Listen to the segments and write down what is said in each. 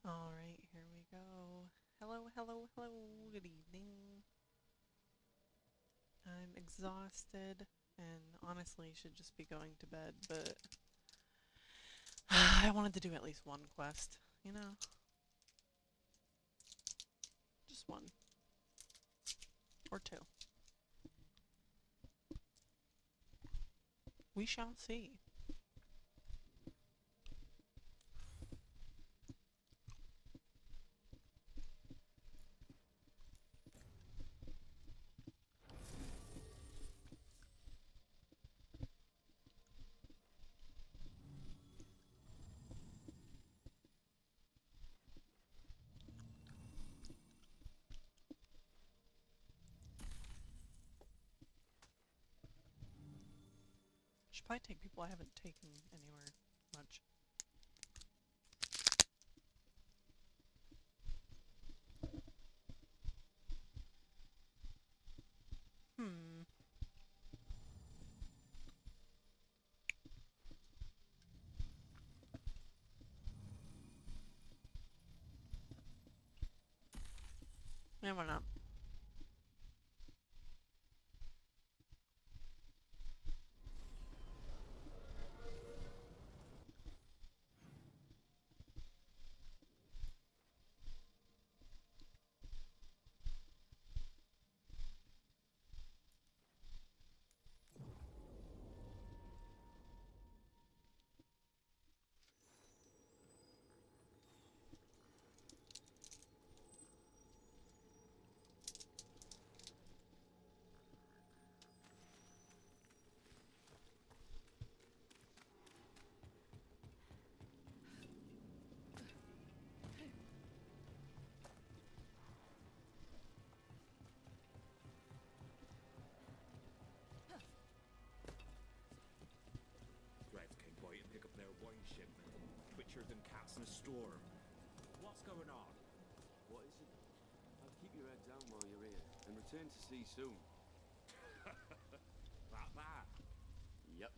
All right, here we go. Hello, hello, hello. Good evening. I'm exhausted and honestly should just be going to bed, but I wanted to do at least one quest, you know? Just one. Or two. We shall see. Should probably take people I haven't taken anywhere much. Hmm. Yeah, why not? Reds came by to pick up their wine shipment. Twitchers and cats in a store. What's going on? What is it? I'll keep your head down while you're here, and return to sea soon. That. Yep.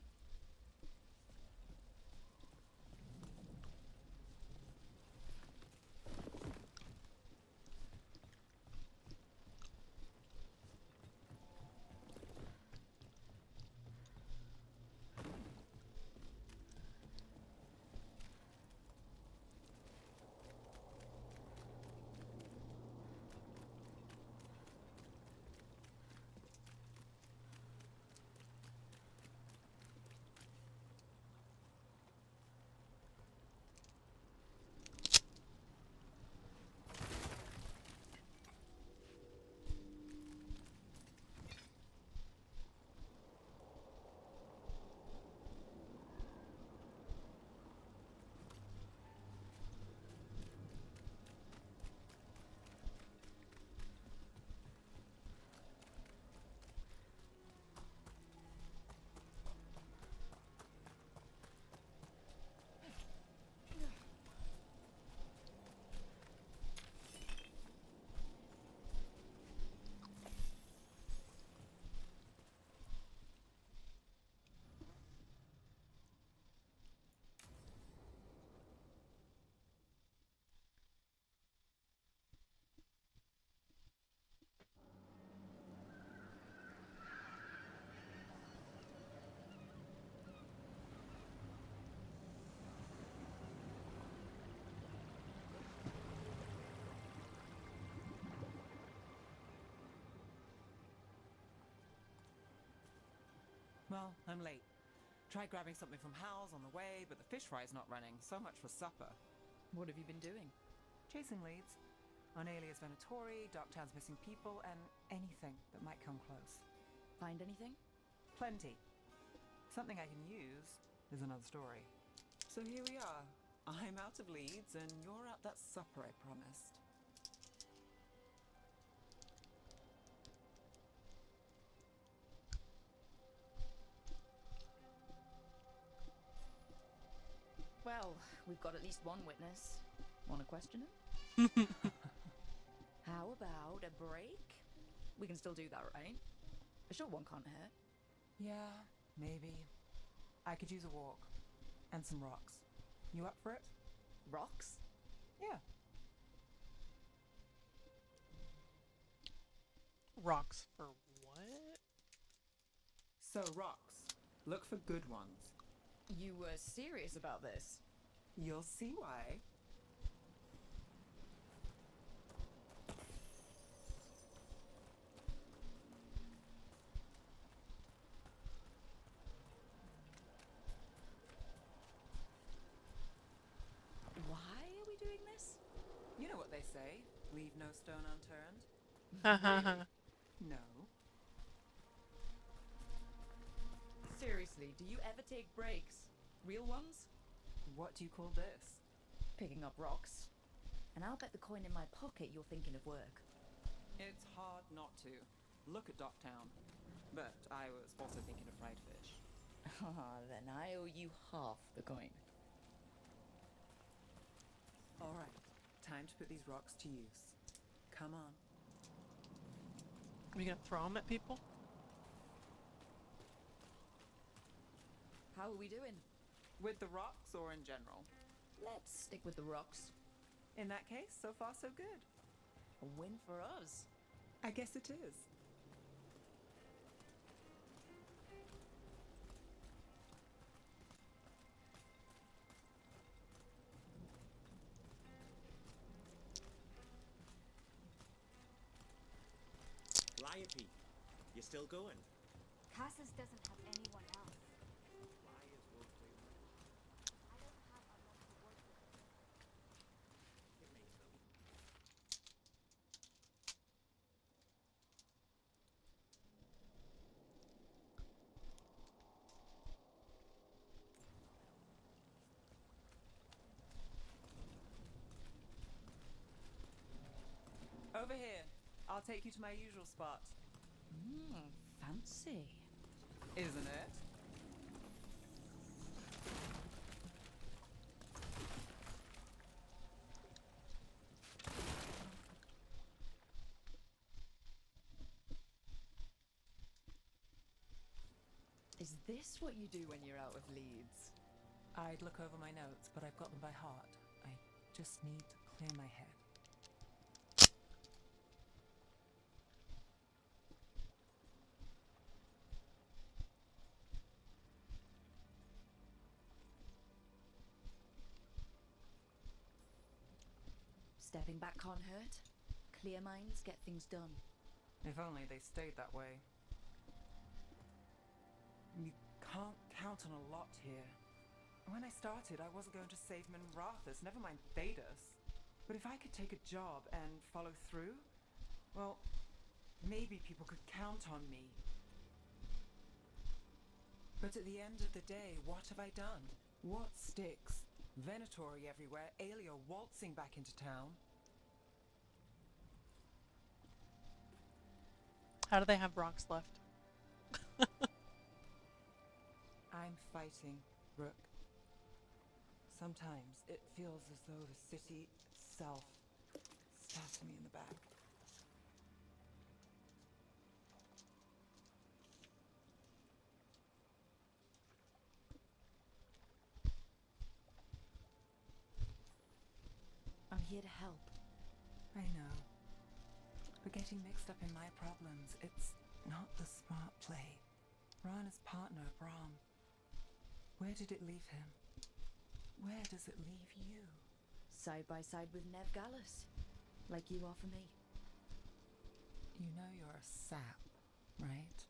Well, I'm late. Tried grabbing something from Hal's on the way, but the fish fry's not running. So much for supper. What have you been doing? Chasing leads. On Alias Venatori, Darktown's missing people, and anything that might come close. Find anything? Plenty. Something I can use is another story. So here we are. I'm out of leads, and you're at that supper I promised. Well, we've got at least one witness. Want to question him? How about a break? We can still do that, right? A short one can't hurt. Yeah, maybe. I could use a walk. And some rocks. You up for it? Rocks? Yeah, Rocks for what? So, rocks. Look for good ones. You were serious about this? You'll see why. Why are we doing this? You know what they say, leave no stone unturned. Hahaha. No. Seriously, do you ever take breaks? Real ones? What do you call this? Picking up rocks. And I'll bet the coin in my pocket you're thinking of work. It's hard not to. Look at Docktown. But I was also thinking of fried fish. Ah, then I owe you half the coin. All right, time to put these rocks to use. Come on. Are you gonna throw them at people? How are we doing? With the rocks or in general? Let's stick with the rocks. In that case, so far so good. A win for us. I guess it is. Liope, you still going? Casas doesn't have anyone else. Why is work doing that? I don't have a lot to work with. It makes no. Over here. I'll take you to my usual spot. Fancy. Isn't it? Is this what you do when you're out of Leeds? I'd look over my notes, but I've got them by heart. I just need to clear my head. Stepping back can't hurt. Clear minds get things done. If only they stayed that way. You can't count on a lot here. When I started, I wasn't going to save Minrathus, never mind Thedas. But if I could take a job and follow through, well, maybe people could count on me. But at the end of the day, what have I done? What sticks? Venatori everywhere, Aelia waltzing back into town. How do they have rocks left? I'm fighting, Rook. Sometimes it feels as though the city itself stabs me in the back. I'm here to help. I know. But getting mixed up in my problems, it's not the smart play. Rana's partner, Brahm. Where did it leave him? Where does it leave you? Side by side with Nev Gallus. Like you are for me. You know you're a sap, right?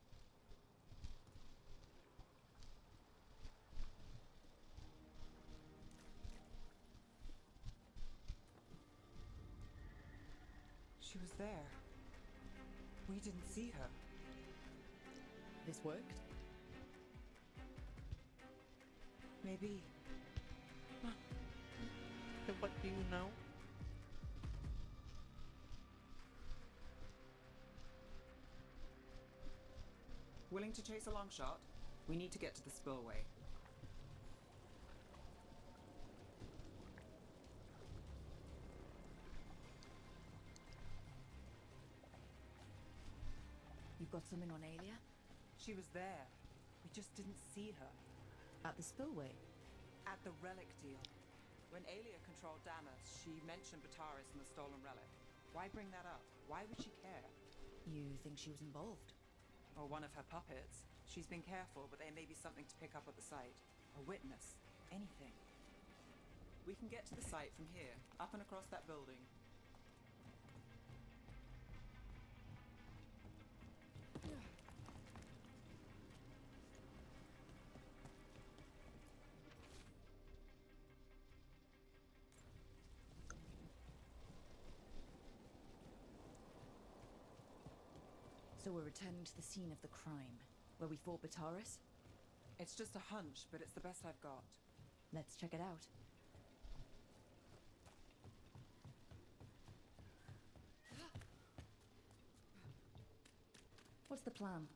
She was there. We didn't see her. This worked? Maybe. What do you know? Willing to chase a long shot? We need to get to the spillway. You've got something on Aelia? She was there. We just didn't see her. At the spillway? At the relic deal. When Aelia controlled Damas, she mentioned Bataris and the stolen relic. Why bring that up? Why would she care? You think she was involved? Or one of her puppets. She's been careful, but there may be something to pick up at the site. A witness. Anything. We can get to the site from here, up and across that building. So we're returning to the scene of the crime, where we fought Bataris? It's just a hunch, but it's the best I've got. Let's check it out. What's the plan?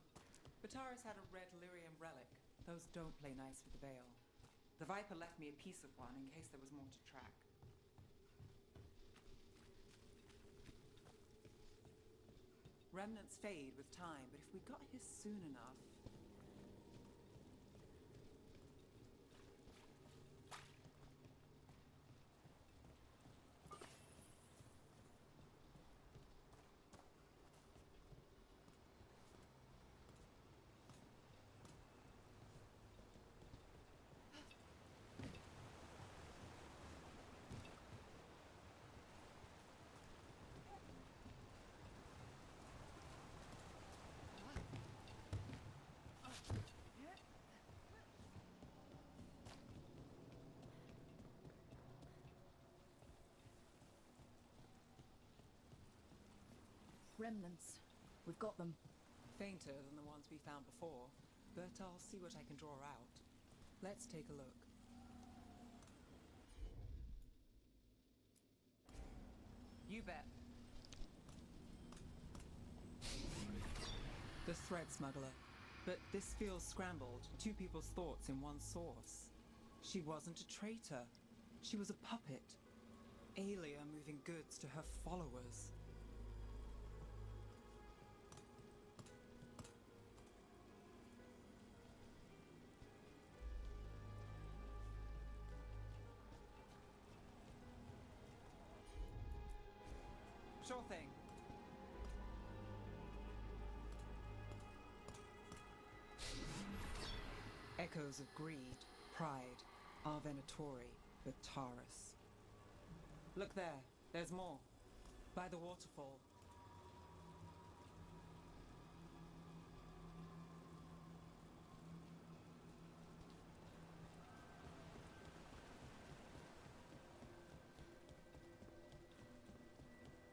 Bataris had a red lyrium relic. Those don't play nice with the Veil. The Viper left me a piece of one in case there was more to track. Remnants fade with time, but if we got here soon enough... Remnants. We've got them. Fainter than the ones we found before, but I'll see what I can draw out. Let's take a look. You bet. The thread smuggler. But this feels scrambled. Two people's thoughts in one source. She wasn't a traitor. She was a puppet. Aelia moving goods to her followers. Sure thing. Echoes of greed, pride, our Venatori, Bataris. Look there, there's more. By the waterfall.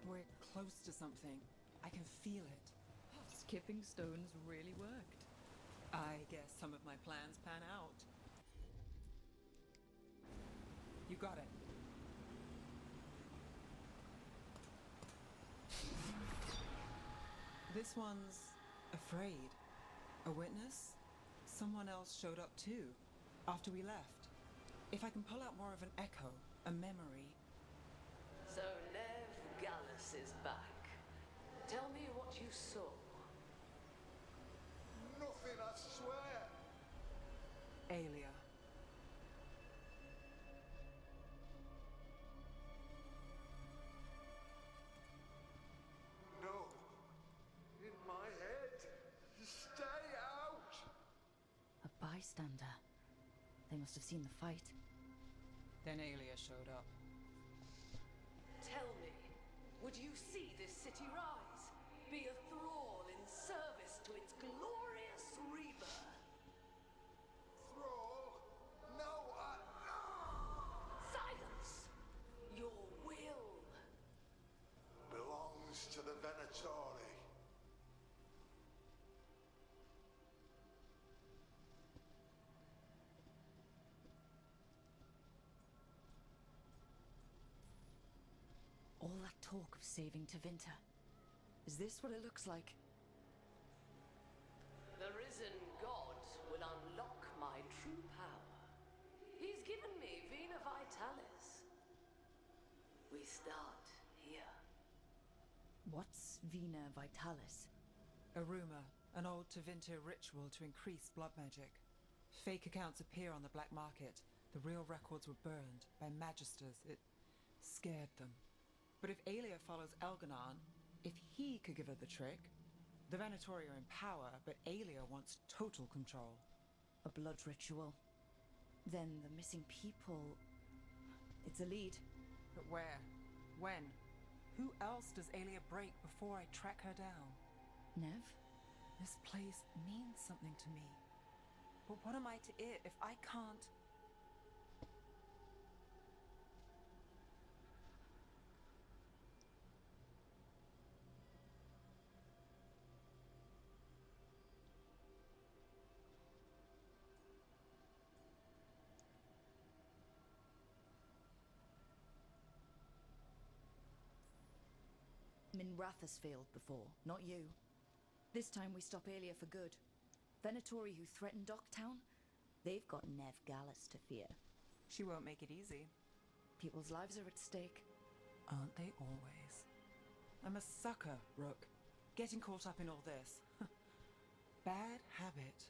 We're close to something. I can feel it. Skipping stones really worked. I guess some of my plans pan out. You got it. This one's afraid. A witness? Someone else showed up too, after we left. If I can pull out more of an echo, a memory. So Nev Gallus is back. Tell me what you saw. Nothing, I swear. Aelia. No. In my head. Stay out. A bystander. They must have seen the fight. Then Aelia showed up. Tell me, would you see this city rise? Be a thrall in service to its glorious rebirth? Thrall. No, Silence! Your will. belongs to the Venatori. All that talk of saving Tevinter. Is this what it looks like? The risen god will unlock my true power. He's given me Vena Vitalis. We start here. What's Vena Vitalis? A rumor, an old Tevinter ritual to increase blood magic. Fake accounts appear on the black market. The real records were burned by magisters. It scared them. But if Aelia follows Elganon, if he could give her the trick, The Venatori are in power, but Aelia wants total control. A blood ritual. Then the missing people. It's a lead. But where? When? Who else does Aelia break before I track her down? Nev? This place means something to me. But what am I to it if I can't... Minrath has failed before, not you. This time we stop Aelia for good. Venatori who threatened Docktown, they've got Nev Gallus to fear. She won't make it easy. People's lives are at stake. Aren't they always? I'm a sucker, Rook. Getting caught up in all this. Bad habit.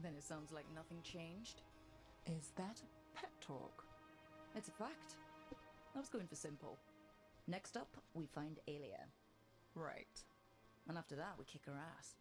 Then it sounds like nothing changed. Is that pet talk? It's a fact. I was going for simple. Next up, we find Aelia. Right. And after that, we kick her ass.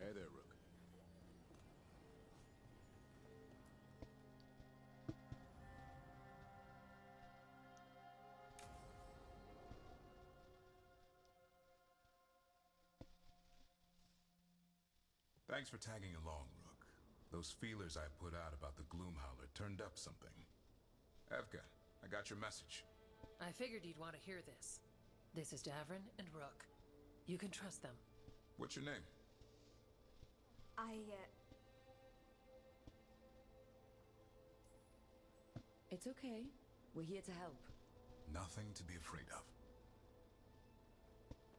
Hey there, Rook. Thanks for tagging along, Rook. Those feelers I put out about the Gloomhowler turned up something. Evka, I got your message. I figured you'd want to hear this. This is Davrin and Rook. You can trust them. What's your name? It's okay. We're here to help. Nothing to be afraid of.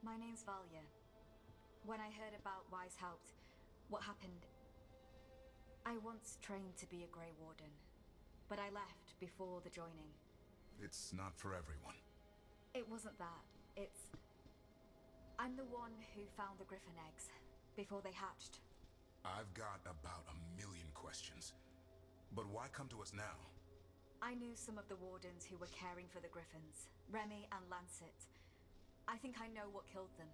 My name's Valia. When I heard about Weishaupt, what happened, I once trained to be a Grey Warden, but I left before the joining. It's not for everyone. It wasn't that. I'm the one who found the griffin eggs before they hatched. I've got about 1,000,000 questions. But why come to us now? I knew some of the wardens who were caring for the griffins, Remy and Lancet. I think I know what killed them.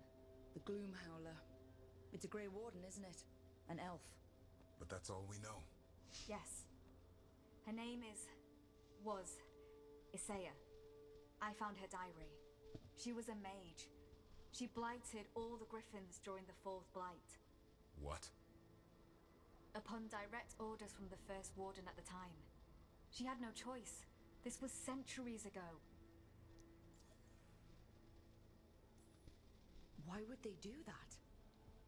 The Gloom Howler. It's a Grey Warden, isn't it? An elf. But that's all we know. Yes. Her name was Isaiah. I found her diary. She was a mage. She blighted all the griffins during the Fourth Blight. What? Upon direct orders from the First Warden at the time. She had no choice. This was centuries ago. Why would they do that?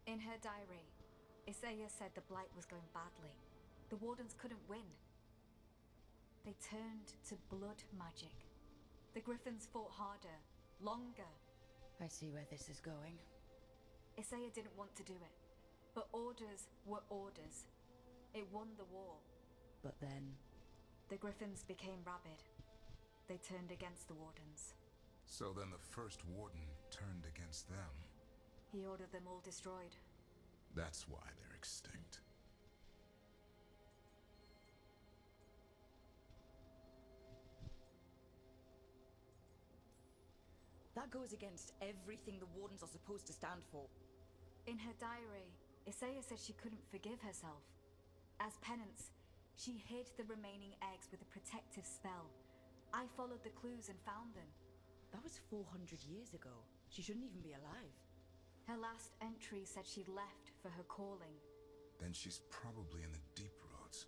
In her diary, Isaiah said the Blight was going badly. The Wardens couldn't win. They turned to blood magic. The Griffins fought harder, longer. I see where this is going. Isaiah didn't want to do it, but orders were orders. It won the war. But then... The Griffins became rabid. They turned against the Wardens. So then the First Warden turned against them. He ordered them all destroyed. That's why they're extinct. That goes against everything the Wardens are supposed to stand for. In her diary, Isaiah said she couldn't forgive herself. As penance, she hid the remaining eggs with a protective spell. I followed the clues and found them. That was 400 years ago. She shouldn't even be alive. Her last entry said she left for her calling. Then she's probably in the deep roads.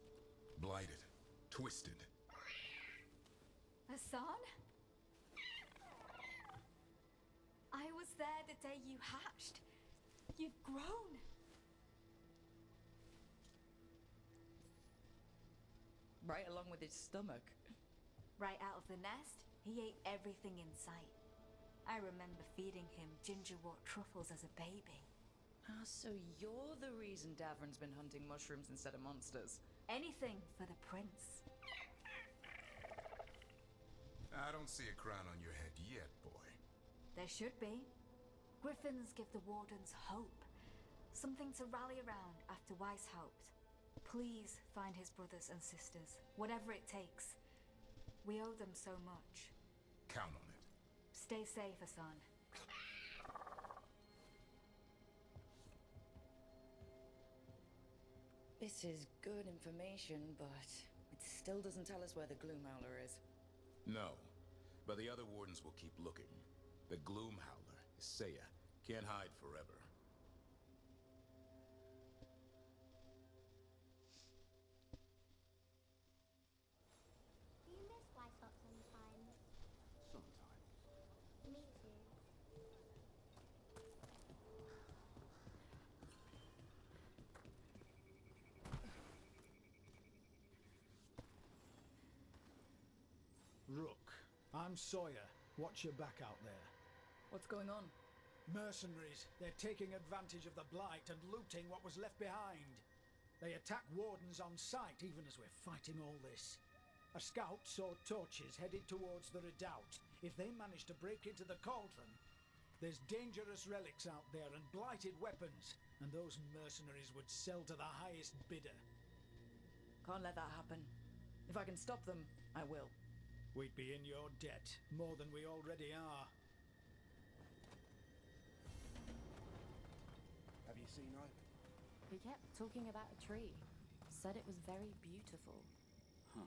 Blighted. Twisted. Hassan? I was there the day you hatched. You've grown. Right along with his stomach. Right out of the nest, he ate everything in sight. I remember feeding him gingerwort truffles as a baby. Ah, so you're the reason Davron's been hunting mushrooms instead of monsters. Anything for the prince. I don't see a crown on your head yet, boy. There should be. Griffins give the Wardens hope. Something to rally around after Weishaupt. Please find his brothers and sisters, whatever it takes. We owe them so much. Count on it. Stay safe, Hassan. This is good information, but it still doesn't tell us where the Gloomhowler is. No, but the other wardens will keep looking. The Gloomhowler, Isaiah, can't hide forever. Do you miss Weishaupt sometimes? Sometimes. Me too. Rook, I'm Sawyer. Watch your back out there. What's going on? Mercenaries. They're taking advantage of the Blight and looting what was left behind. They attack wardens on sight even as we're fighting all this. A scout saw torches headed towards the redoubt. If they manage to break into the cauldron, there's dangerous relics out there and blighted weapons, and those mercenaries would sell to the highest bidder. Can't let that happen. If I can stop them, I will. We'd be in your debt, more than we already are. Have you seen Ivan? He kept talking about a tree. Said it was very beautiful. Huh.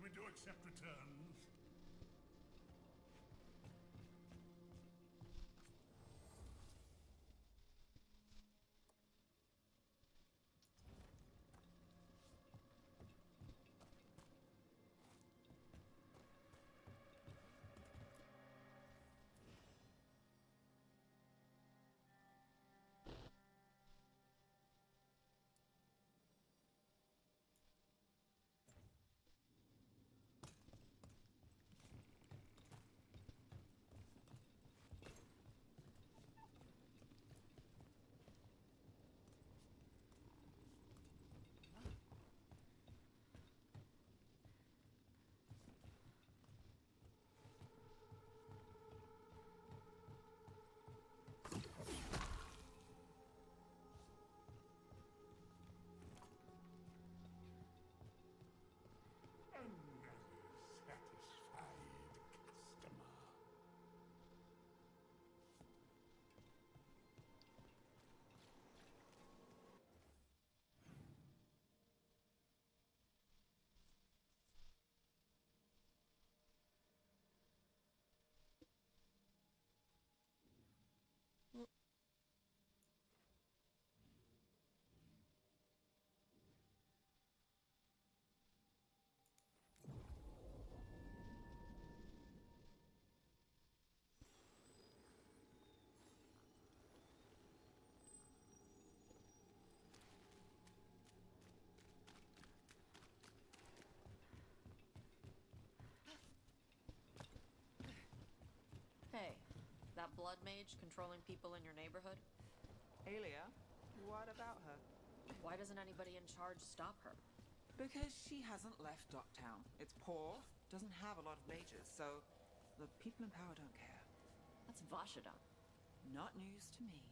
willing to accept returns. Hey, that blood mage controlling people in your neighborhood? Alia, what about her? Why doesn't anybody in charge stop her? Because she hasn't left Docktown. It's poor, doesn't have a lot of mages, so the people in power don't care. That's Vashida. Not news to me.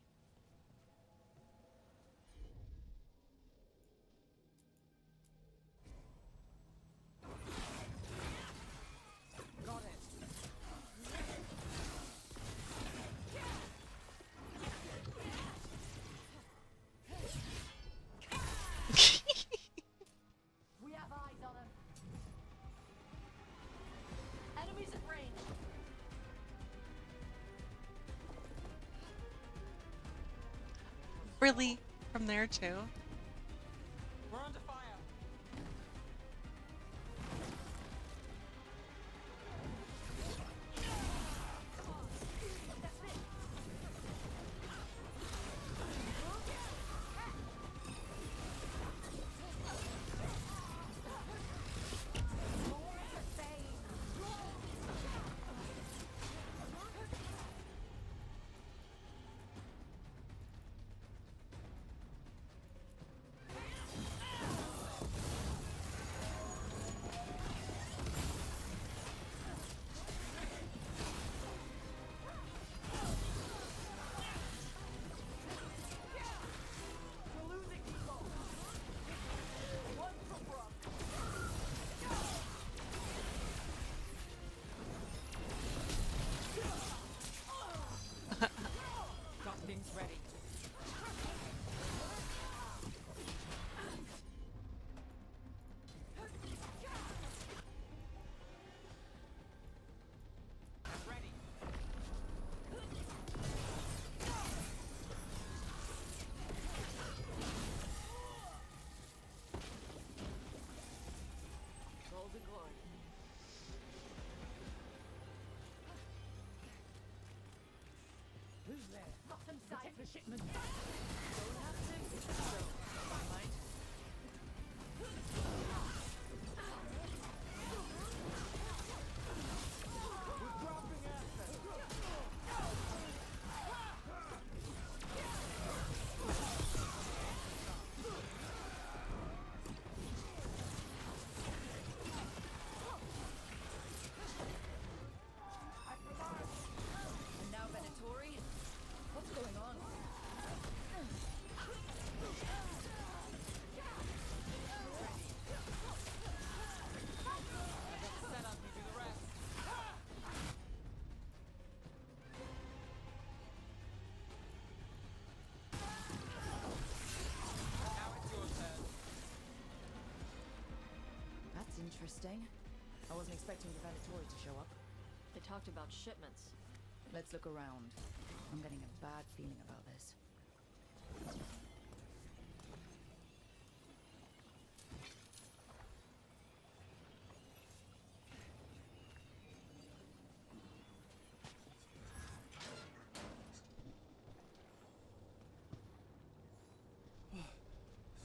Got it. We have eyes on him. Enemies at range. Really? From there too? We're under fire. Got things ready. Ready. Golden glory. Who's there? Bottom side for shipment. Don't have to. So, might. We're dropping after. And now Venatori? What's going on? Set up, you do the rest. Now it's your turn. That's interesting. I wasn't expecting the Venatori to show up. They talked about shipments. Let's look around. I'm getting a bad feeling about this.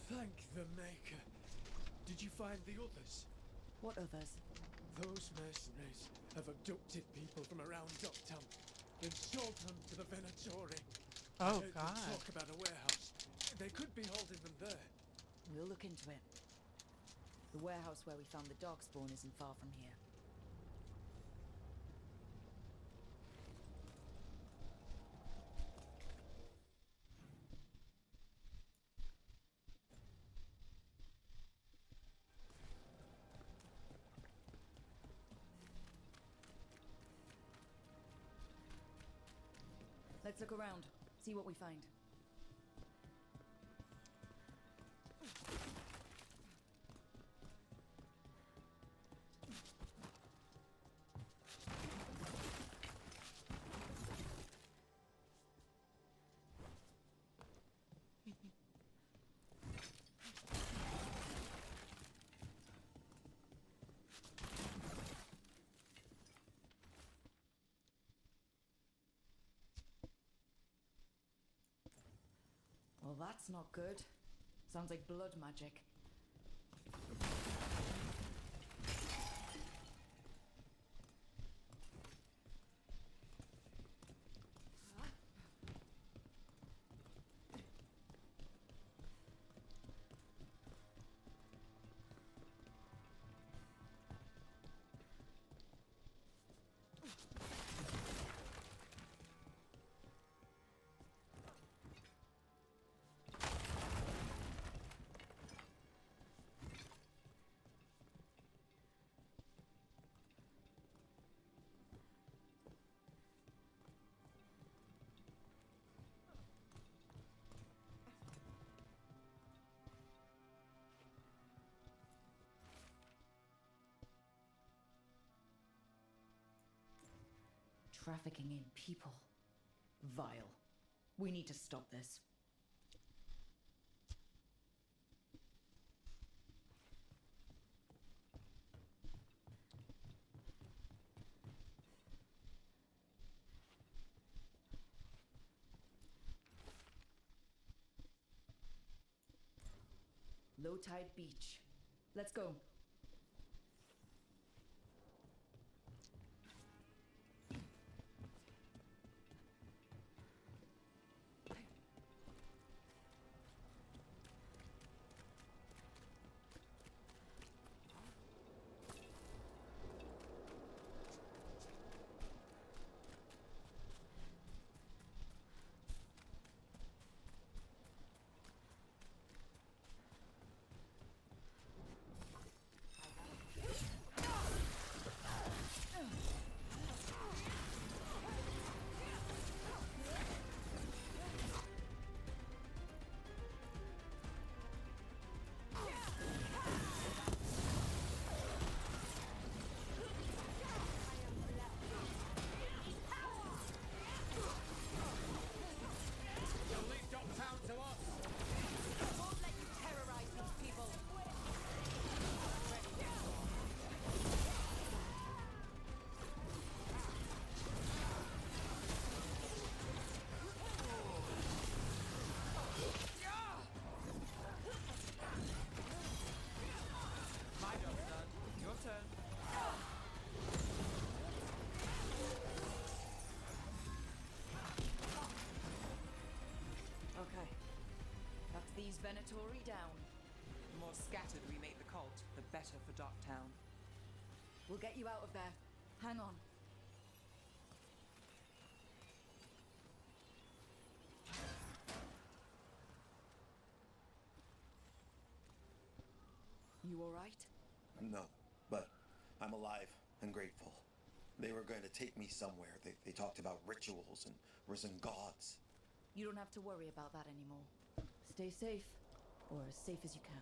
Thank the Maker. Did you find the others? What others? Those mercenaries have abducted people from around Docktown, then sold them to the Venatori. Oh, I heard God. them talk about a warehouse. They could be holding them there. We'll look into it. The warehouse where we found the dog spawn isn't far from here. Let's look around, see what we find. Well, that's not good. Sounds like blood magic. Trafficking in people. Vile. We need to stop this. Low tide beach. Let's go. These Venatori down. The more scattered we make the cult, the better for Docktown. We'll get you out of there. Hang on. You all right? No, but I'm alive and grateful. They were going to take me somewhere. They talked about rituals and risen gods. You don't have to worry about that anymore. Stay safe, or as safe as you can.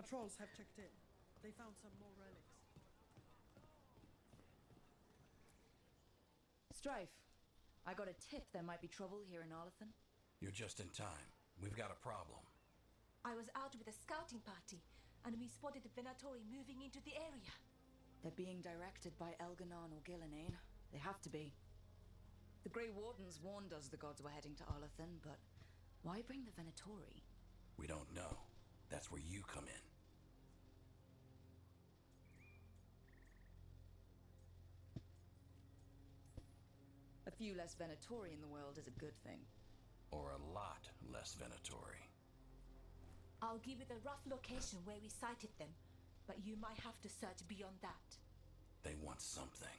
patrols have checked in. They found some more relics. Strife, I got a tip there might be trouble here in Arlathan. You're just in time. We've got a problem. I was out with a scouting party, and we spotted the Venatori moving into the area. They're being directed by Elganon or Gillenane. They have to be. The Grey Wardens warned us the gods were heading to Arlathan, but why bring the Venatori? We don't know. That's where you come in. A few less Venatori in the world is a good thing. Or a lot less Venatori. I'll give you the rough location where we sighted them, but you might have to search beyond that. They want something,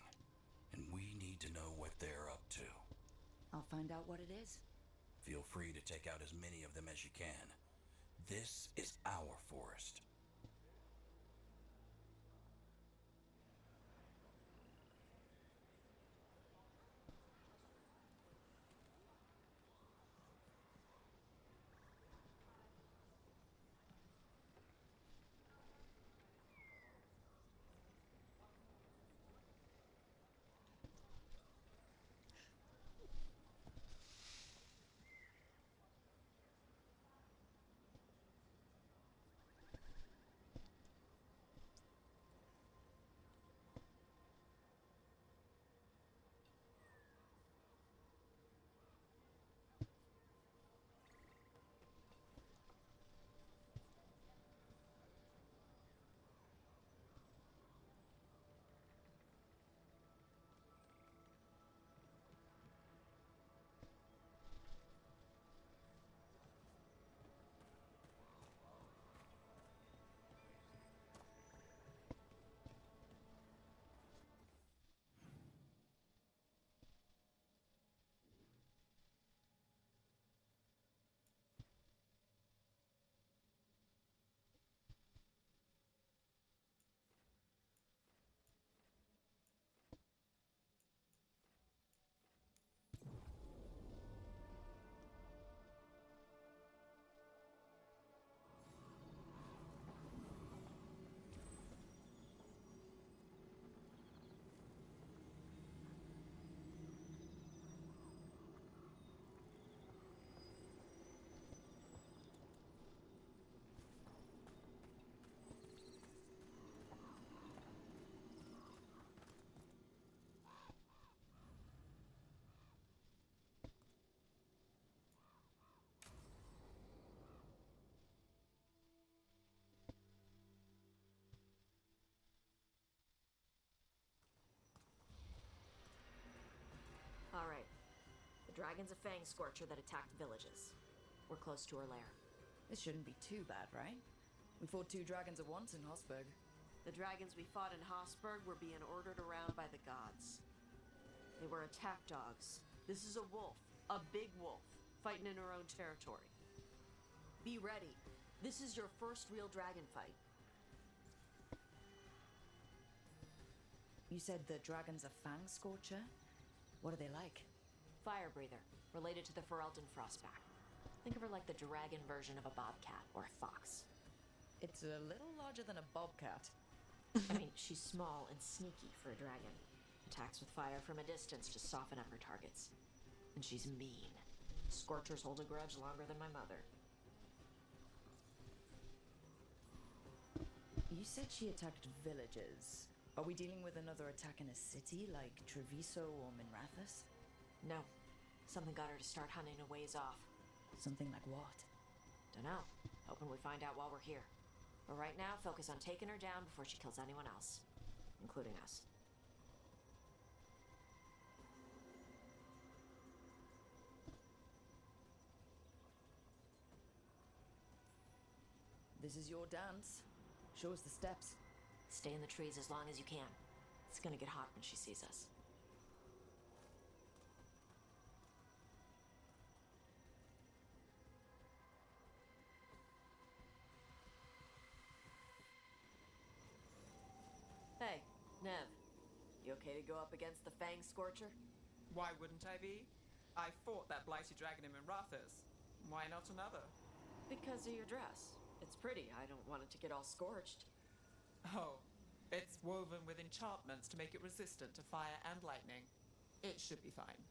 and we need to know what they're up to. I'll find out what it is. Feel free to take out as many of them as you can. This is our forest. Alright. The dragon's a Fangscorcher that attacked villages. We're close to her lair. This shouldn't be too bad, right? We fought 2 dragons at once in Hosberg. The dragons we fought in Hosberg were being ordered around by the gods. They were attack dogs. This is a wolf. A big wolf. Fighting in her own territory. Be ready. This is your first real dragon fight. You said the dragon's a Fangscorcher? What are they like? Fire breather. Related to the Ferelden Frostback. Think of her like the dragon version of a bobcat or a fox. It's a little larger than a bobcat. I mean, she's small and sneaky for a dragon. Attacks with fire from a distance to soften up her targets. And she's mean. Scorchers hold a grudge longer than my mother. You said she attacked villages. Are we dealing with another attack in a city like Treviso or Minrathous? No. Something got her to start hunting a ways off. Something like what? Dunno. Hoping we find out while we're here. But right now, focus on taking her down before she kills anyone else. Including us. This is your dance. Show us the steps. Stay in the trees as long as you can. It's gonna get hot when she sees us. Hey, Nev. You okay to go up against the Fangscorcher? Why wouldn't I be? I fought that blighty dragon in Minrathous. Why not another? Because of your dress. It's pretty. I don't want it to get all scorched. Oh, it's woven with enchantments to make it resistant to fire and lightning. It should be fine.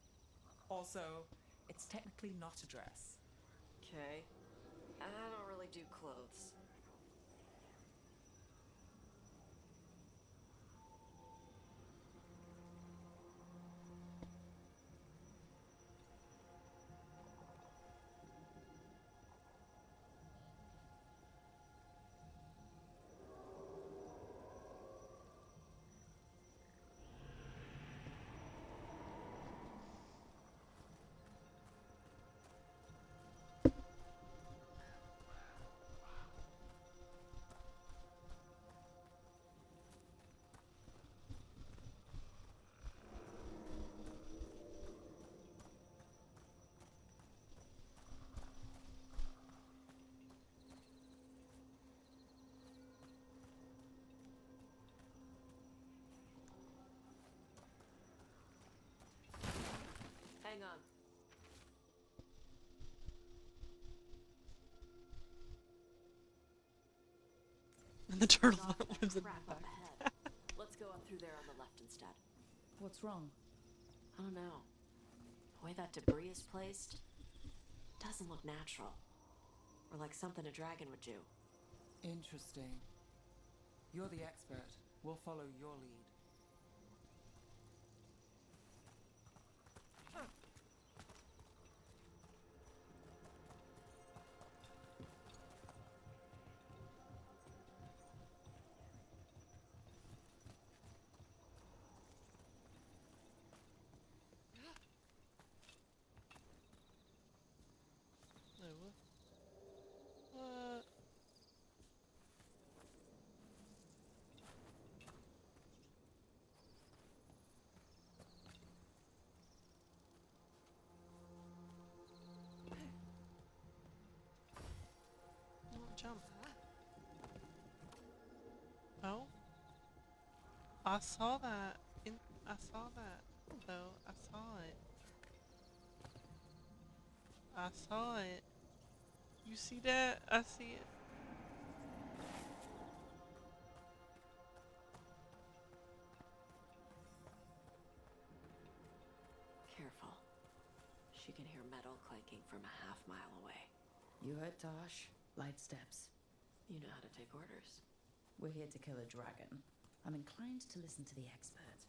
Also, it's technically not a dress. Okay. I don't really do clothes. Hang on. And the turtle Knock that lives in the crap back. up ahead. Let's go up through there on the left instead. What's wrong? I don't know. The way that debris is placed doesn't look natural. Or like something a dragon would do. Interesting. You're the expert. We'll follow your lead. No, what? Oh, jump. Oh? I saw that. I saw that, though. I saw it. I saw it. You see that? I see it. Careful. She can hear metal clanking from a half-mile away. You heard Tosh. Light steps. You know how to take orders. We're here to kill a dragon. I'm inclined to listen to the expert.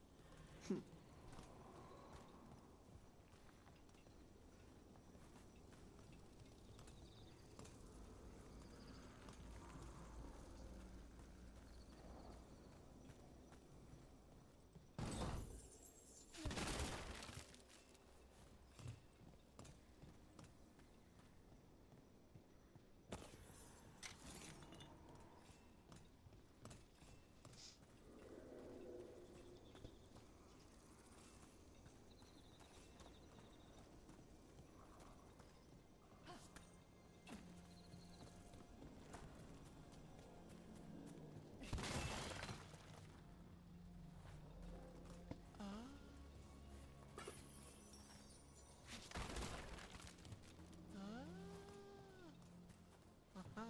Uh-huh.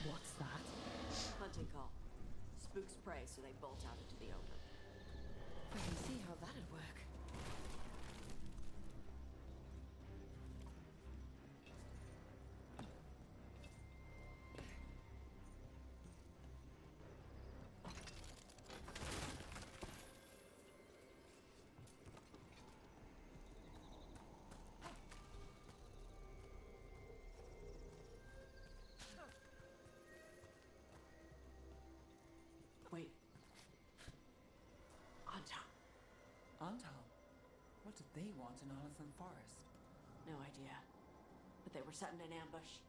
What's that? Hunting call. Spooks prey, so they bolt out into the open. I can see how that'd work. What did they want in Arlington Forest? No idea. But they were setting an ambush.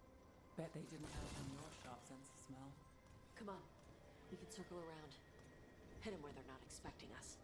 Bet they didn't count on your sharp sense of smell. Come on. We can circle around. Hit them where they're not expecting us.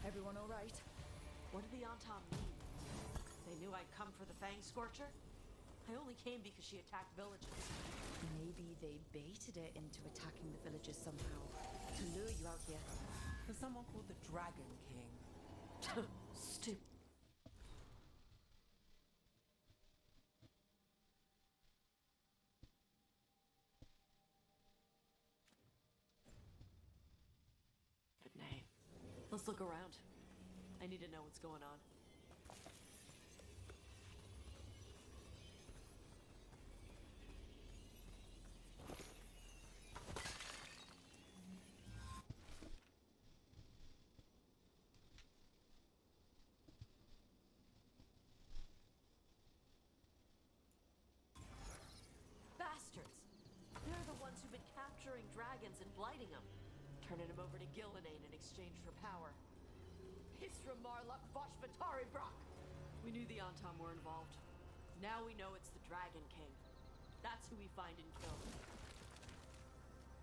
Everyone all right? What did the Antom mean? They knew I'd come for the Fangscorcher? I only came because she attacked villages. Maybe they baited it into attacking the villages somehow to lure you out here. There's someone called the Dragon King. Stupid. Name. Let's look around. I need to know what's going on. Bastards! They're the ones who've been capturing dragons and blighting them. Turning him over to Gildanane in exchange for power. Hisra Marluk Voshvatari Brock! We knew the Antom were involved. Now we know it's the Dragon King. That's who we find and kill.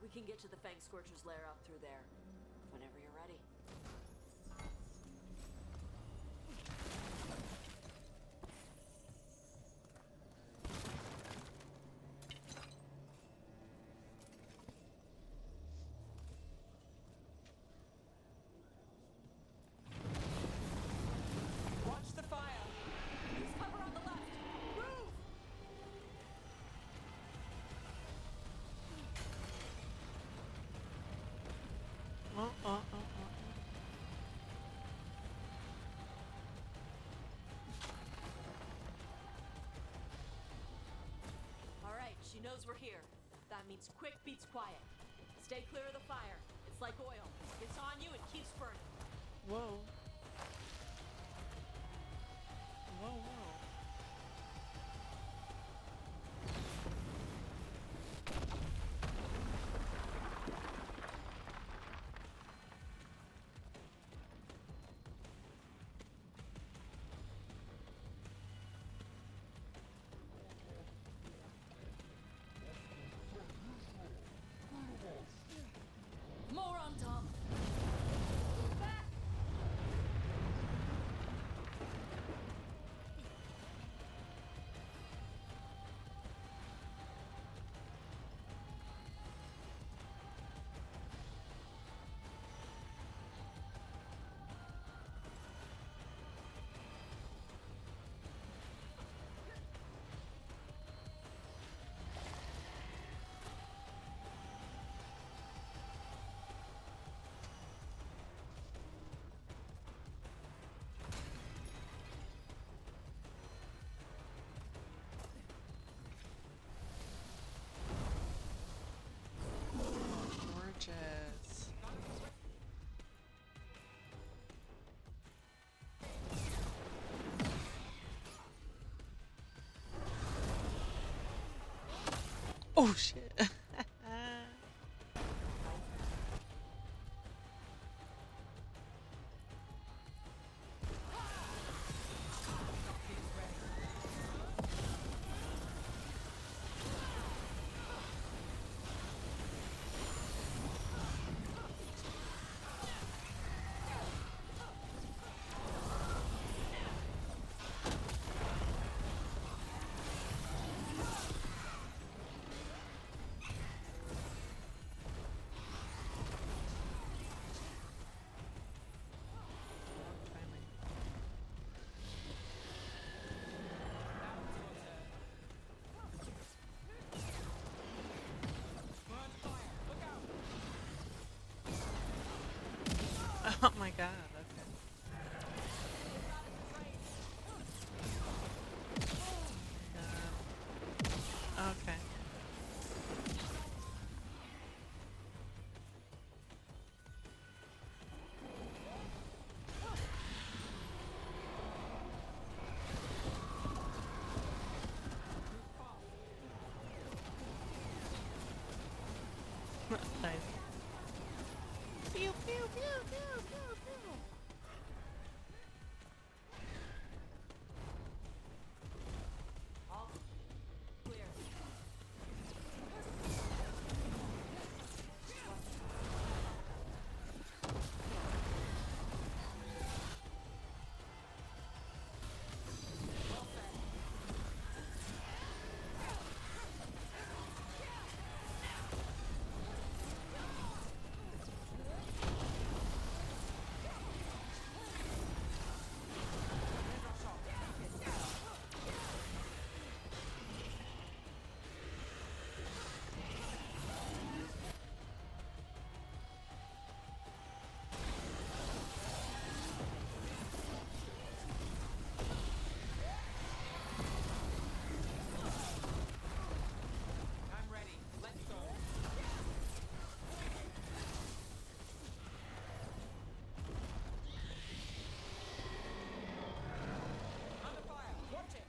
We can get to the Fangscorcher's lair out through there. Whenever you're ready. Watch the fire! Use cover on the left! Move! Alright, she knows we're here. That means quick beats quiet. Stay clear of the fire. It's like oil. It's on you and keeps burning. Whoa. Whoa, whoa. More on Tom. Back! Gorgeous. Oh shit. god, okay. Okay. Nice. Pew, pew, pew, pew, pew, pew. All clear. I'm ready. Let's go. Under fire. Watch it.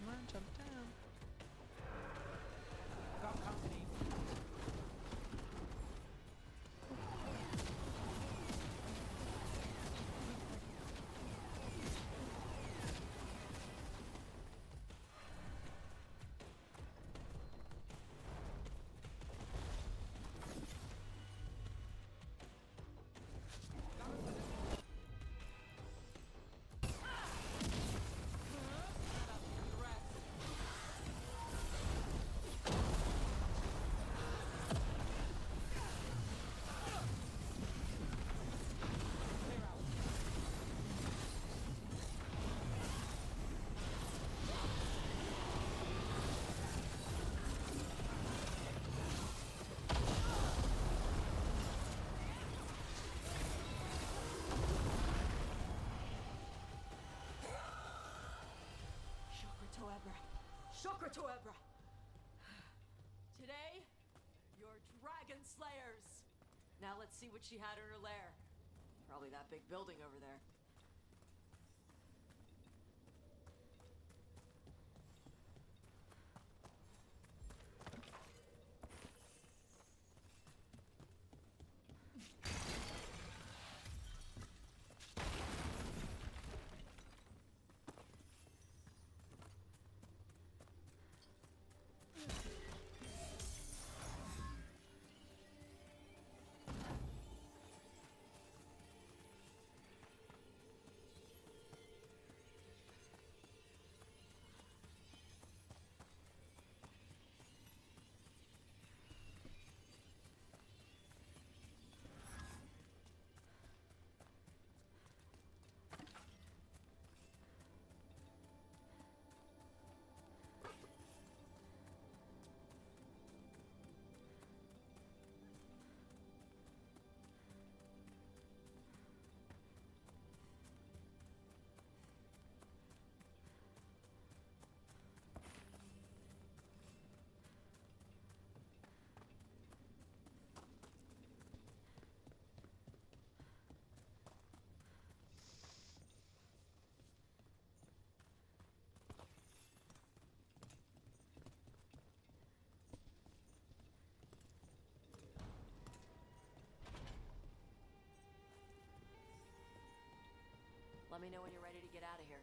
Come on, jump down. Got company. Shokra Toebra! Today, you're dragon slayers! Now let's see what she had in her lair. Probably that big building over there. Let me know when you're ready to get out of here.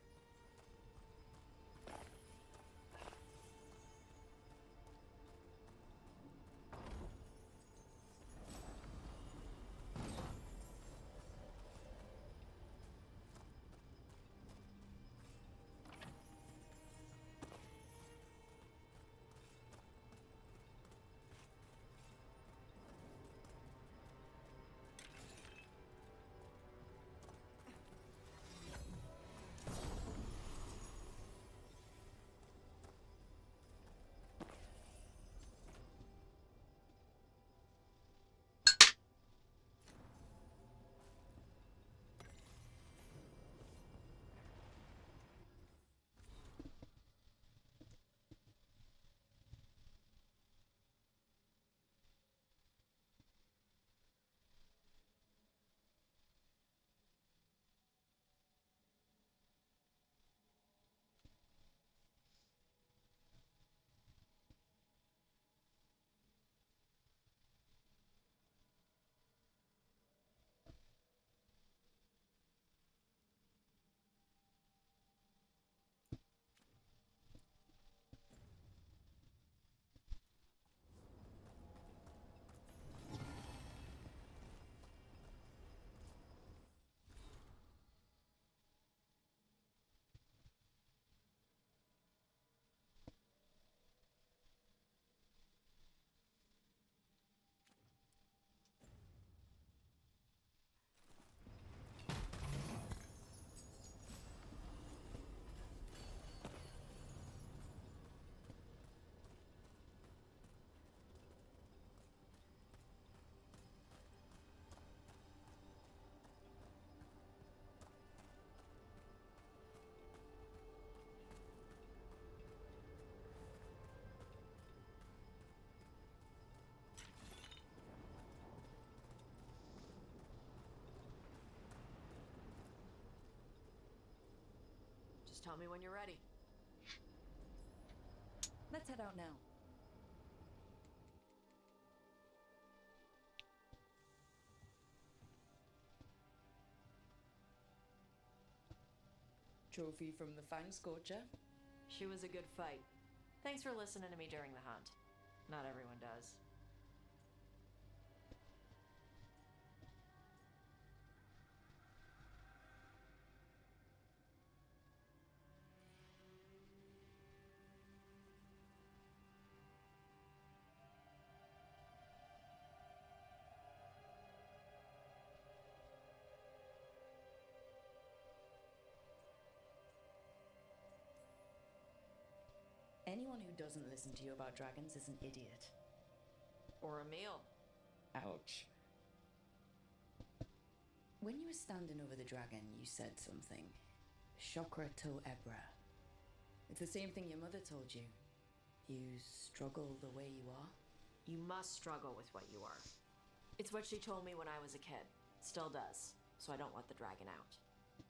tell me when you're ready. Let's head out now. Trophy from the Fangscorcher. She was a good fight. Thanks for listening to me during the hunt. Not everyone does. Anyone who doesn't listen to you about dragons is an idiot. Or a meal. Ouch. When you were standing over the dragon, you said something. Chakra to Ebra. It's the same thing your mother told you. You struggle the way you are. You must struggle with what you are. It's what she told me when I was a kid. Still does. So I don't let the dragon out.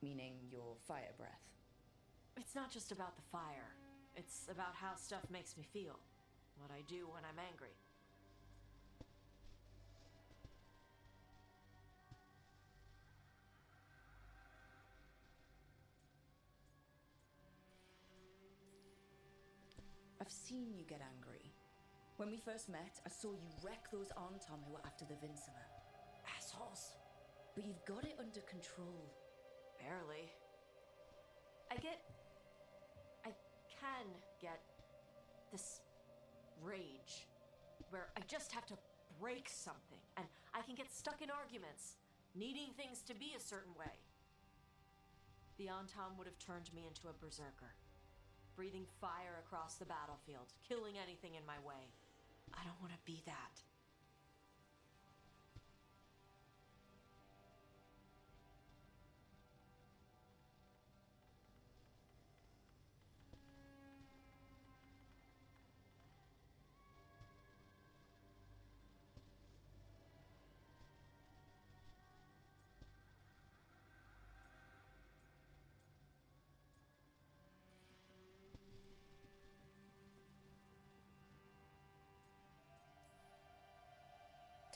Meaning your fire breath. It's not just about the fire. It's about how stuff makes me feel. What I do when I'm angry. I've seen you get angry. When we first met, I saw you wreck those Arntom who were after the Vincimer. Assholes. But you've got it under control. Barely. I can get this rage where I just have to break something and I can get stuck in arguments, needing things to be a certain way. The Antom would have turned me into a berserker, breathing fire across the battlefield, killing anything in my way. I don't want to be that.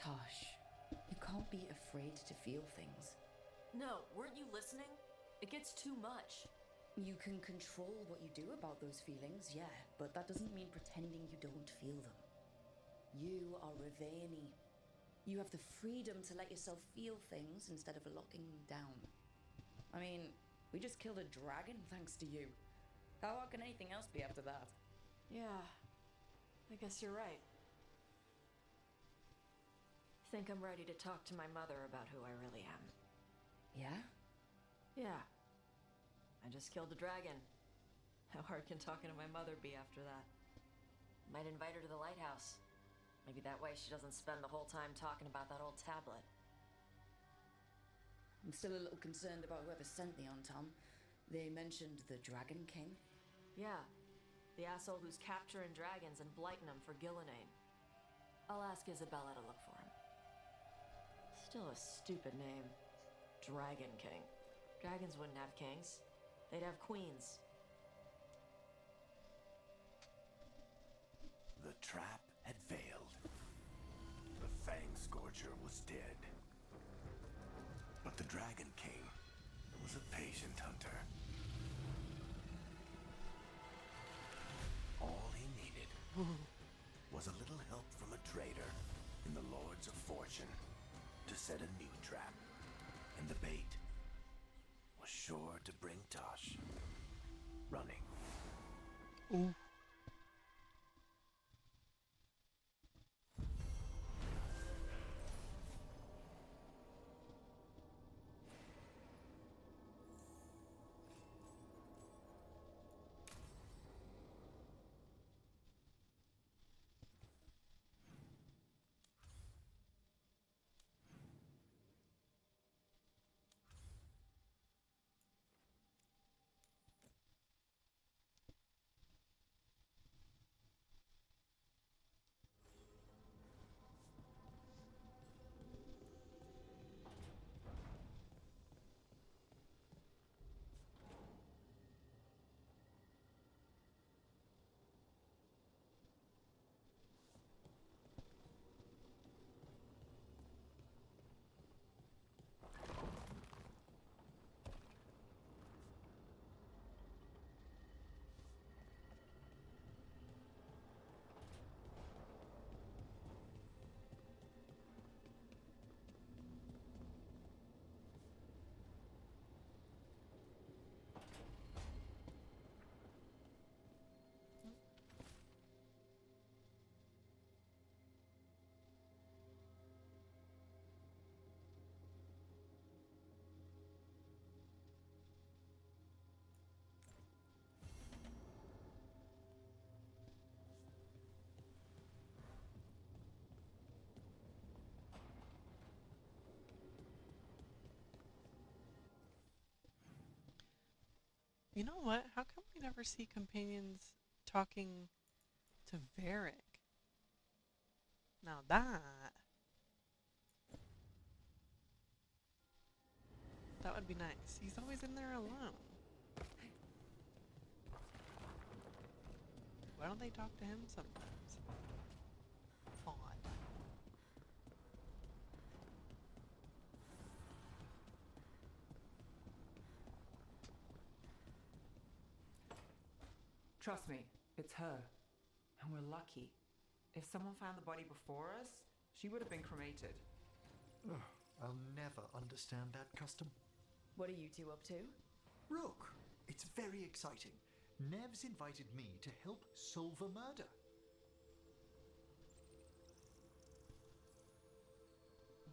Tosh, you can't be afraid to feel things. No, weren't you listening? It gets too much. You can control what you do about those feelings, yeah, but that doesn't mean pretending you don't feel them. You are Ravani. You have the freedom to let yourself feel things instead of locking them down. I mean, we just killed a dragon thanks to you. How hard can anything else be after that? Yeah, I guess you're right. Think I'm ready to talk to my mother about who I really am. Yeah? Yeah. I just killed a dragon. How hard can talking to my mother be after that? Might invite her to the lighthouse. Maybe that way she doesn't spend the whole time talking about that old tablet. I'm still a little concerned about whoever sent the Antom. They mentioned the Dragon King. Yeah. The asshole who's capturing dragons and blighting them for Gillinane. I'll ask Isabella to look for him. Still a stupid name. Dragon King. Dragons wouldn't have kings. They'd have queens. The trap had failed. The Fangscorcher was dead. But the Dragon King was a patient hunter. All he needed was a little help from a trader in the Lords of Fortune to set a new trap. And the bait was sure to bring Tosh running. Ooh. You know what? How come we never see companions talking to Varric? Now that would be nice. He's always in there alone. Why don't they talk to him sometimes? Odd. Trust me, it's her. And we're lucky. If someone found the body before us, she would have been cremated. Ugh, I'll never understand that custom. What are you two up to? Rook, it's very exciting. Nev's invited me to help solve a murder.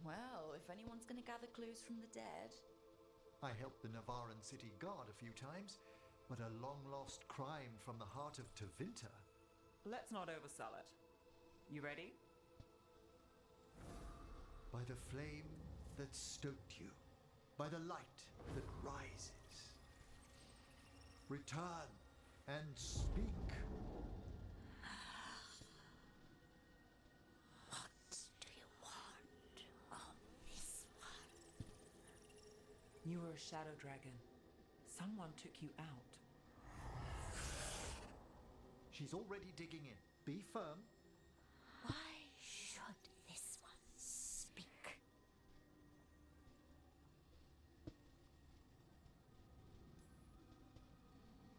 Well, if anyone's gonna gather clues from the dead. I helped the Navaran city guard a few times, but a long-lost crime from the heart of Tevinter. Let's not oversell it. You ready? By the flame that stoked you, by the light that rises. Return and speak. What do you want of this one? You were a shadow dragon. Someone took you out. She's already digging in. Be firm. Why should this one speak?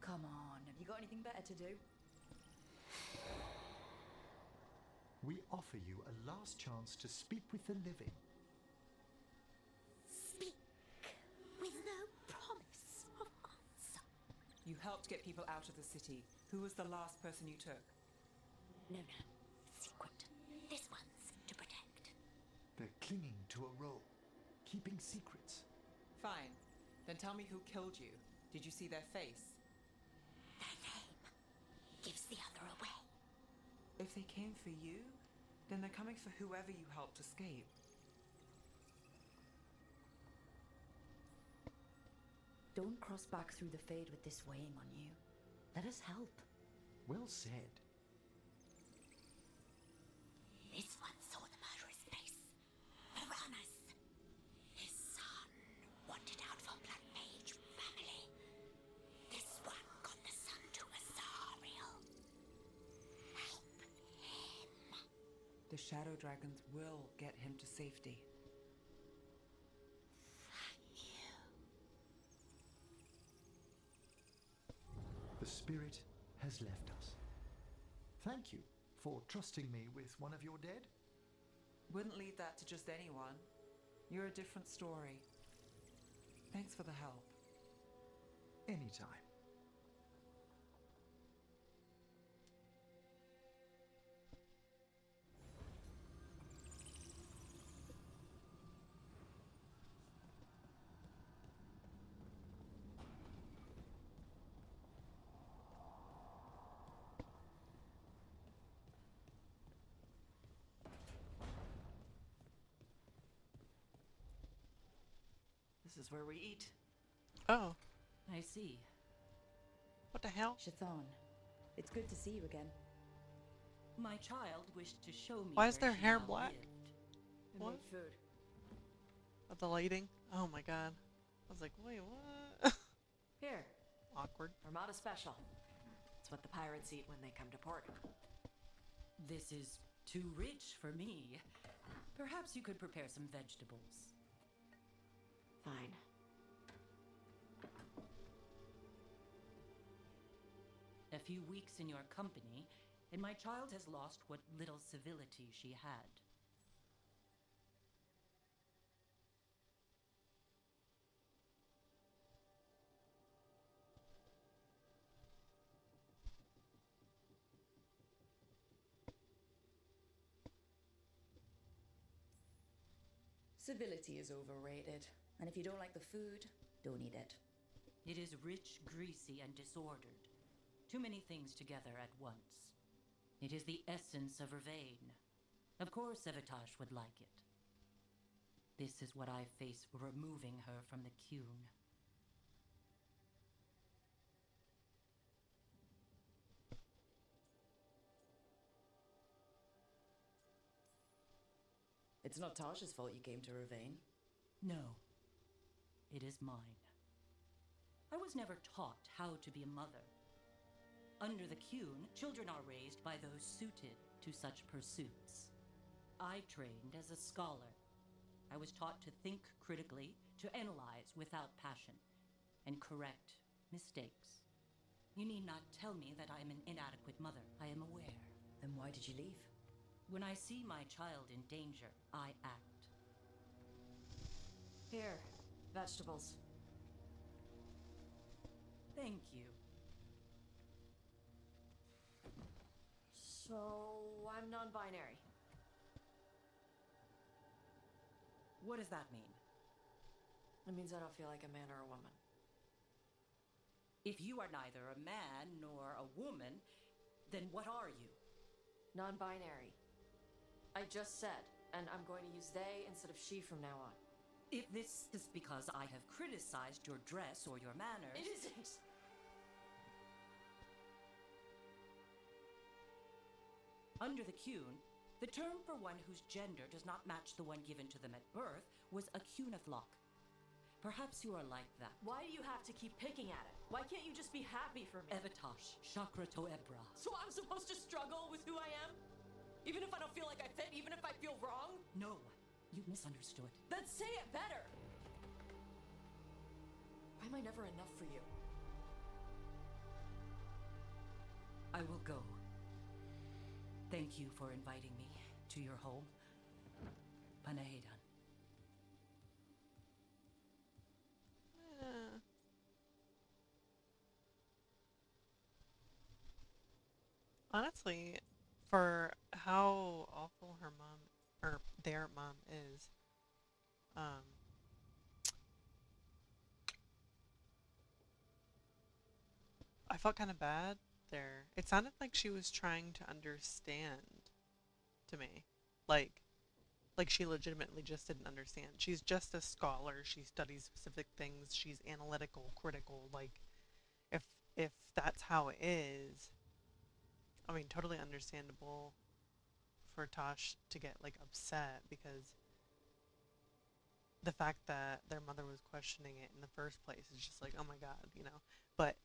Come on, have you got anything better to do? We offer you a last chance to speak with the living. Speak with no promise of answer. You helped get people out of the city. Who was the last person you took? No. Secret. This one's to protect. They're clinging to a role, keeping secrets. Fine. Then tell me who killed you. Did you see their face? Their name gives the other away. If they came for you, then they're coming for whoever you helped escape. Don't cross back through the Fade with this weighing on you. Let us help. Well said. This one saw the murderer's face. Uranus. His son wanted out for blood mage family. This one got the son to Azariel. Help him. The shadow dragons will get him to safety. The spirit has left us. Thank you for trusting me with one of your dead. Wouldn't leave that to just anyone. You're a different story. Thanks for the help. Anytime. This is where we eat. Oh. I see. What the hell? Chthon, it's good to see you again. My child wished to show me. Why is where their she hair now black? lived. What? Made food. With the lighting? Oh my god. I was like, wait, what? Here. Awkward. Armada special. It's what the pirates eat when they come to port. This is too rich for me. Perhaps you could prepare some vegetables. Fine. A few weeks in your company, and my child has lost what little civility she had. Civility is overrated. And if you don't like the food, don't eat it. It is rich, greasy, and disordered. Too many things together at once. It is the essence of Vervain. Of course Evitash would like it. This is what I face for removing her from the Qun. It's not Tasha's fault you came to Ravane. No, it is mine. I was never taught how to be a mother. Under the Qun, children are raised by those suited to such pursuits. I trained as a scholar. I was taught to think critically, to analyze without passion, and correct mistakes. You need not tell me that I am an inadequate mother. I am aware. Then why did you leave? When I see my child in danger, I act. Here, vegetables. Thank you. So, I'm non-binary. What does that mean? It means I don't feel like a man or a woman. If you are neither a man nor a woman, then what are you? Non-binary. I just said, and I'm going to use they instead of she from now on. If this is because I have criticized your dress or your manners... It isn't! Under the Qun, the term for one whose gender does not match the one given to them at birth was a Qunathlok. Perhaps you are like that. Why do you have to keep picking at it? Why can't you just be happy for me? Evatosh, Chakra to Ebra. So I'm supposed to struggle with who I am? Even if I don't feel like I fit? Even if I feel wrong? No, you misunderstood. Then say it better! Why am I never enough for you? I will go. Thank you for inviting me to your home. Panahedan. Honestly, for how awful her mom, or their mom is, I felt kind of bad there. It sounded like she was trying to understand to me. Like she legitimately just didn't understand. She's just a scholar. She studies specific things. She's analytical, critical. Like, if that's how it is, I mean, totally understandable for Tosh to get, like, upset, because the fact that their mother was questioning it in the first place is just like, oh my god, you know? But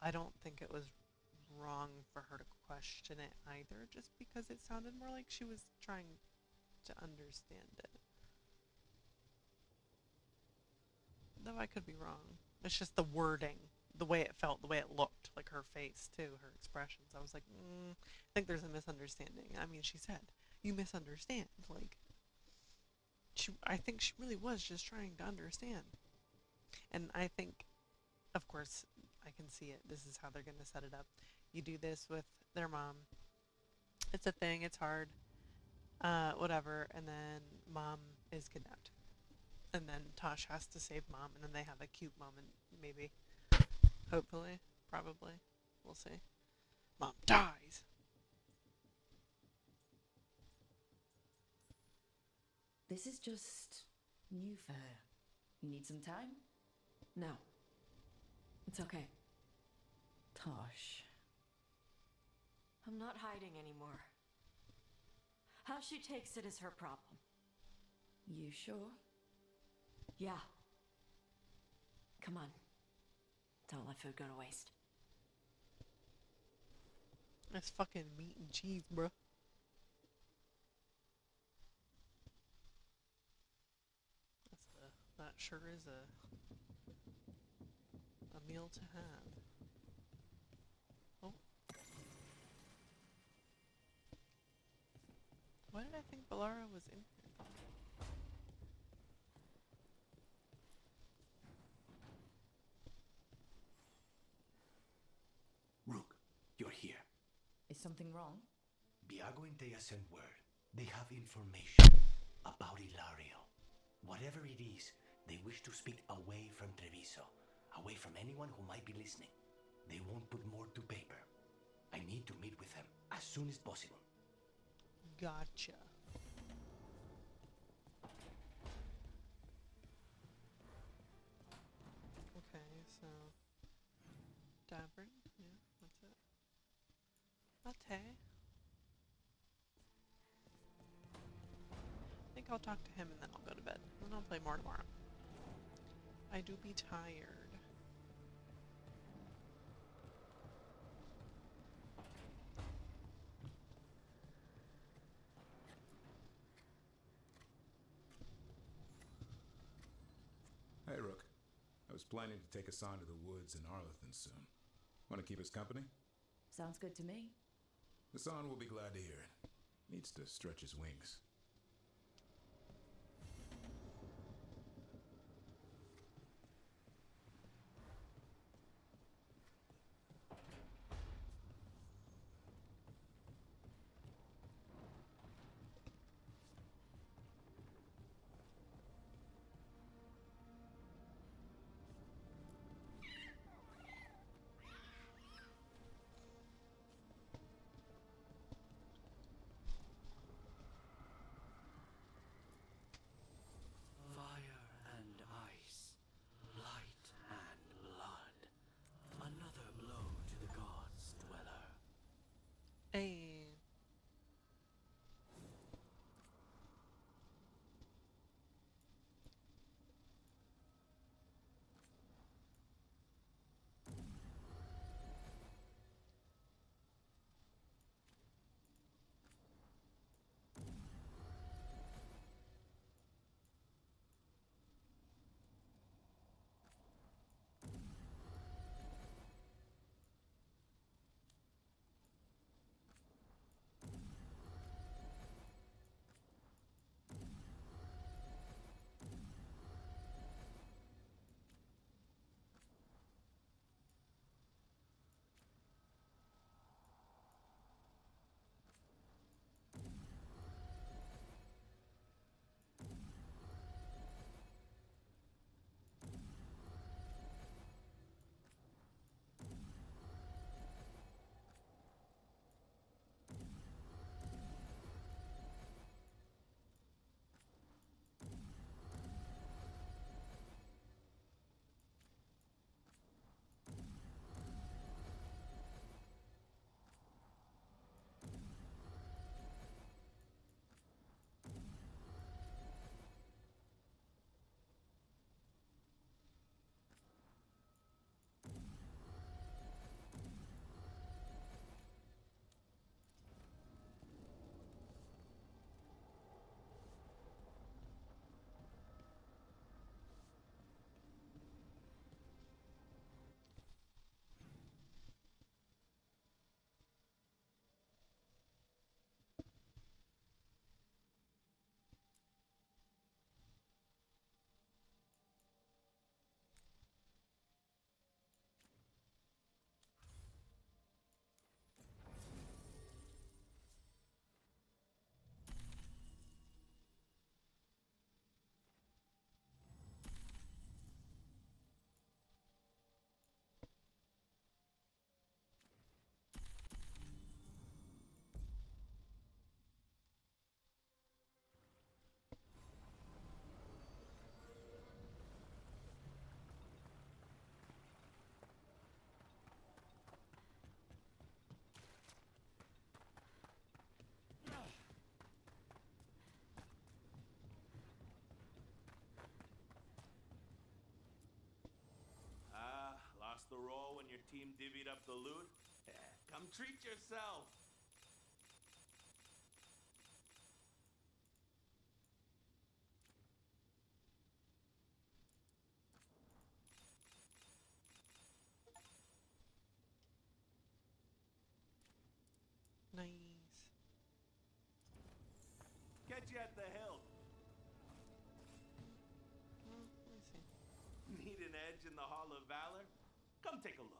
I don't think it was wrong for her to question it either, just because it sounded more like she was trying to understand it. Though I could be wrong. It's just the wording, the way it felt, the way it looked, like her face too, her expressions. I was like, I think there's a misunderstanding. I mean, she said, you misunderstand. Like, I think she really was just trying to understand. And I think, of course, I can see it. This is how they're going to set it up. You do this with their mom. It's a thing. It's hard. Whatever. And then mom is kidnapped. And then Tosh has to save mom. And then they have a cute moment, maybe. Hopefully. Probably. We'll see. Mom dies. This is just new for her. You need some time? No. It's okay. Tosh. I'm not hiding anymore. How she takes it is her problem. You sure? Yeah. Come on. Don't let food go to waste. That's fucking meat and cheese, bruh. That sure is a meal to have. Oh. Why did I think Balara was in here? Rook, you're here. Is something wrong? Biago and Thea sent word. They have information about Ilario. Whatever it is, they wish to speak away from Treviso, away from anyone who might be listening. They won't put more to paper. I need to meet with them as soon as possible. Gotcha. Okay, so Davern, yeah, that's it. Latte. think I'll talk to him and then I'll go to bed. And then I'll play more tomorrow. I do be tired. Hey, Rook. I was planning to take Hassan to the woods in Arlington soon. Want to keep us company? Sounds good to me. Hassan will be glad to hear it. Needs to stretch his wings. Fire and ice, light and blood. Another blow to the gods, dweller. Hey. Lost the roll when your team divvied up the loot? Come treat yourself! Nice. Catch you at the hill. Well, let me see. Need an edge in the Hall of Valor? Come take a look.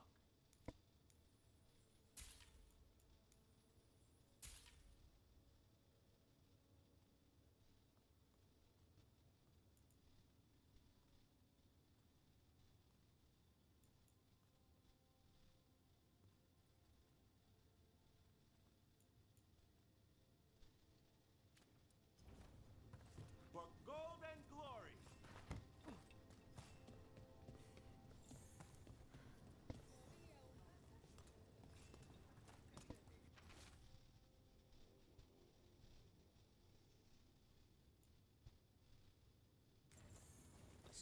For gold and glory!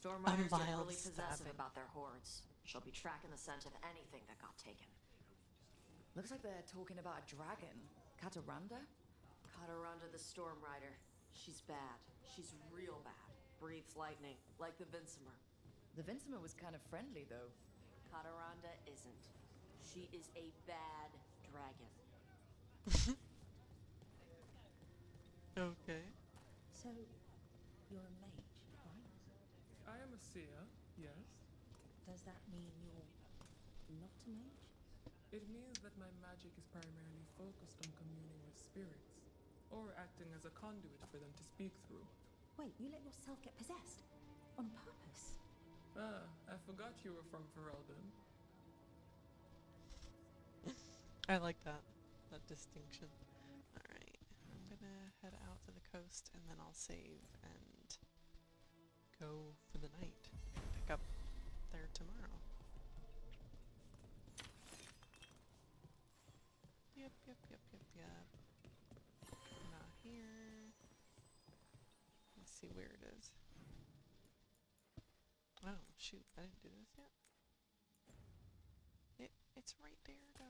Storm Riders get mild really possessive stabbing. about their hordes. She'll be tracking the scent of anything that got taken. Looks like they're talking about a dragon. Cataranda? Cataranda the Storm Rider. She's bad. She's real bad. Breathes lightning, like the Vincimer. The Vincimer was kind of friendly, though. Cataranda isn't. She is a bad dragon. Okay. So, you're a mage, right? I am a seer, yes. Does that mean you're not a mage? It means that my magic is primarily focused on communing with spirits, or acting as a conduit for them to speak through. Wait, you let yourself get possessed? On purpose? Ah, I forgot you were from Ferelden. I like that distinction. Alright, I'm gonna head out to the coast and then I'll save and go for the night. Pick up there tomorrow. Yep. Not here. Let's see where it is. Oh, shoot, I didn't do this yet. It's right there, though.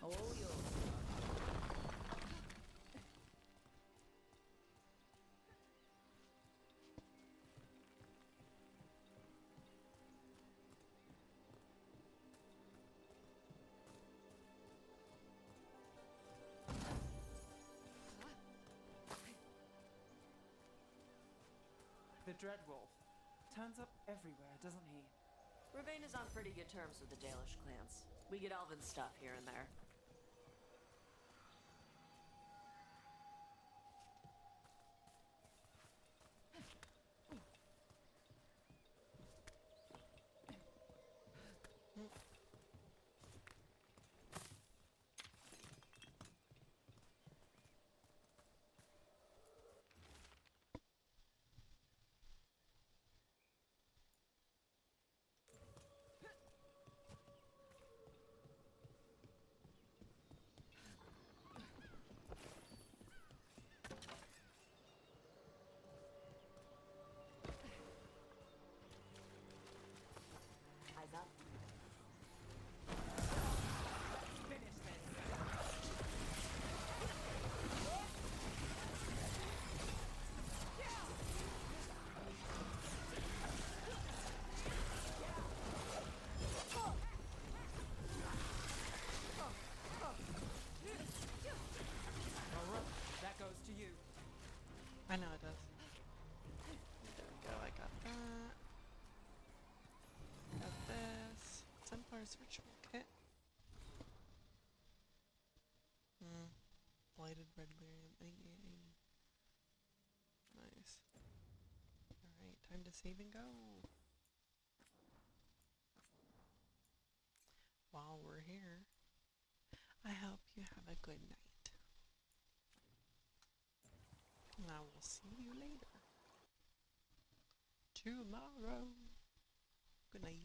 Oh, yours. The Dreadwolf turns up everywhere, doesn't he? Ravane is on pretty good terms with the Dalish clans. We get elven stuff here and there. Eyes up. That goes to you. I know it does. There we go, I got that. Got this. Templar's Ritual Kit. Blighted Red Lyrium. Nice. Alright, time to save and go. While we're here, I hope you have a good night. And I will see you later. Tomorrow. Good night.